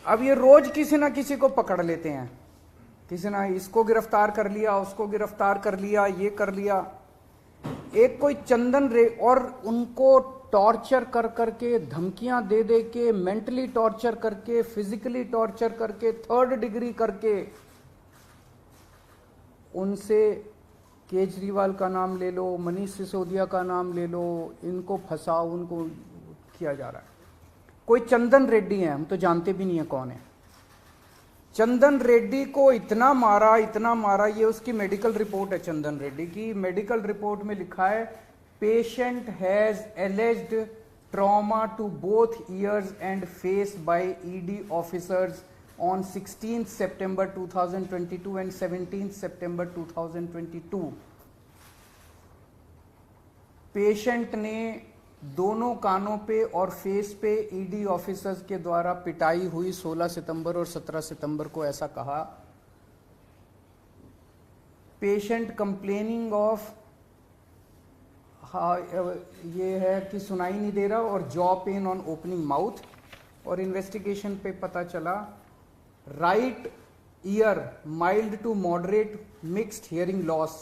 अब ये रोज किसी ना किसी को पकड़ लेते हैं, किसी ना इसको गिरफ्तार कर लिया, उसको गिरफ्तार कर लिया, ये कर लिया। एक कोई चंदन रे, और उनको टॉर्चर कर करके, धमकियां दे दे के, मेंटली टॉर्चर करके, फिजिकली टॉर्चर करके, 3rd डिग्री करके उनसे केजरीवाल का नाम ले लो, मनीष सिसोदिया का नाम ले लो, इनको फंसाओ, उनको किया जा रहा है। कोई चंदन रेड्डी है, हम तो जानते भी नहीं है कौन है। चंदन रेड्डी को इतना मारा, ये उसकी मेडिकल रिपोर्ट है चंदन रेड्डी की। मेडिकल रिपोर्ट में लिखा है patient has alleged trauma to both ears and face by ED officers on 16th September 2022 and 17th September 2022। Patient ने दोनों कानों पे और फेस पे ईडी ऑफिसर्स के द्वारा पिटाई हुई 16 सितंबर और 17 सितंबर को, ऐसा कहा। पेशेंट कंप्लेनिंग ऑफ, ये है कि सुनाई नहीं दे रहा, और jaw pain on opening mouth. और इन्वेस्टिगेशन पे पता चला right ear mild to moderate mixed hearing loss,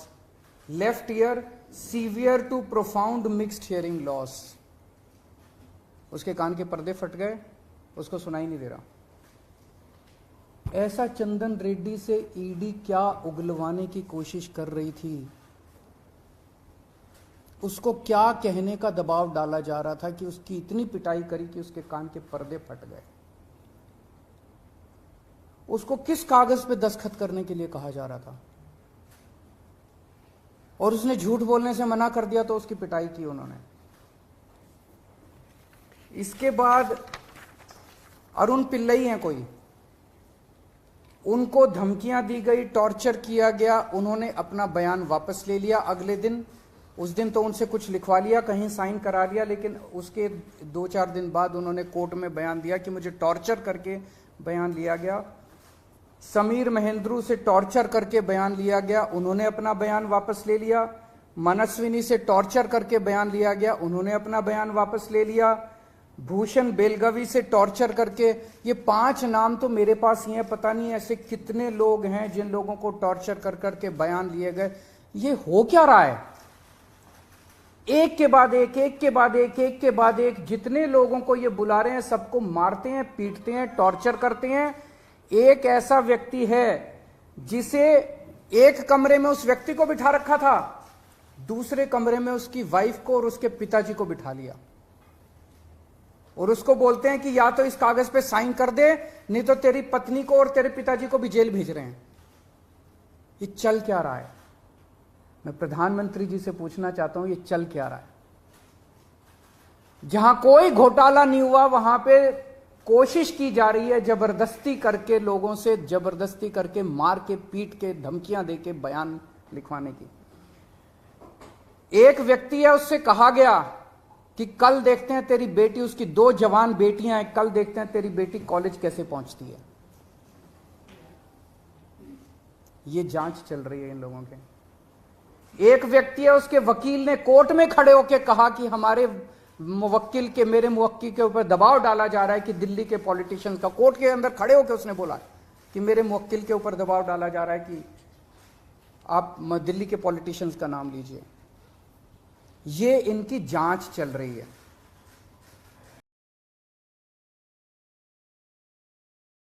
left ear severe to profound mixed hearing loss. उसके कान के पर्दे फट गए, उसको सुनाई नहीं दे रहा। ऐसा चंदन रेड्डी से ईडी क्या उगलवाने की कोशिश कर रही थी, उसको क्या कहने का दबाव डाला जा रहा था कि उसकी इतनी पिटाई करी कि उसके कान के पर्दे फट गए। उसको किस कागज पे दस्तखत करने के लिए कहा जा रहा था, और उसने झूठ बोलने से मना कर दिया तो उसकी पिटाई की उन्होंने। इसके बाद अरुण पिल्लई हैं कोई, उनको धमकियां दी गई, टॉर्चर किया गया, उन्होंने अपना बयान वापस ले लिया अगले दिन। उस दिन तो उनसे कुछ लिखवा लिया, कहीं साइन करा लिया, लेकिन उसके 2-4 दिन बाद उन्होंने कोर्ट में बयान दिया कि मुझे टॉर्चर करके बयान लिया गया। समीर महेंद्रू से टॉर्चर करके बयान लिया गया, उन्होंने अपना बयान वापस ले लिया। मनस्विनी से टॉर्चर करके बयान लिया गया, उन्होंने अपना बयान वापस ले लिया। भूषण बेलगवी से टॉर्चर करके, ये 5 नाम तो मेरे पास ही हैं, पता नहीं ऐसे कितने लोग हैं जिन लोगों को टॉर्चर कर करके बयान लिए गए। ये हो क्या रहा है? एक के बाद एक, एक के बाद एक, एक के बाद एक, जितने लोगों को ये बुला रहे हैं सबको मारते हैं, पीटते हैं, टॉर्चर करते हैं। एक ऐसा व्यक्ति है जिसे एक कमरे में उस व्यक्ति को बिठा रखा था, दूसरे कमरे में उसकी वाइफ को और उसके पिताजी को बिठा लिया, और उसको बोलते हैं कि या तो इस कागज पे साइन कर दे, नहीं तो तेरी पत्नी को और तेरे पिताजी को भी जेल भेज रहे हैं। ये चल क्या रहा है? मैं प्रधानमंत्री जी से पूछना चाहता हूं, ये चल क्या रहा है? जहां कोई घोटाला नहीं हुआ वहां पे कोशिश की जा रही है जबरदस्ती करके, लोगों से जबरदस्ती करके, मार के, पीट के, धमकियां दे के बयान लिखवाने की। एक व्यक्ति है, उससे कहा गया कि कल देखते हैं तेरी बेटी, उसकी 2 जवान बेटियां हैं, कल देखते हैं तेरी बेटी कॉलेज कैसे पहुंचती है। ये जांच चल रही है इन लोगों के। एक व्यक्ति है, उसके वकील ने कोर्ट में खड़े होकर कहा कि हमारे मुवक्किल के, मेरे मुवक्किल के ऊपर दबाव डाला जा रहा है कि दिल्ली के पॉलिटिशियंस का, कोर्ट के अंदर खड़े होकर उसने बोला कि मेरे मुवक्किल के ऊपर दबाव डाला जा रहा है कि आप दिल्ली के पॉलिटिशियंस का नाम लीजिए। ये इनकी जांच चल रही है।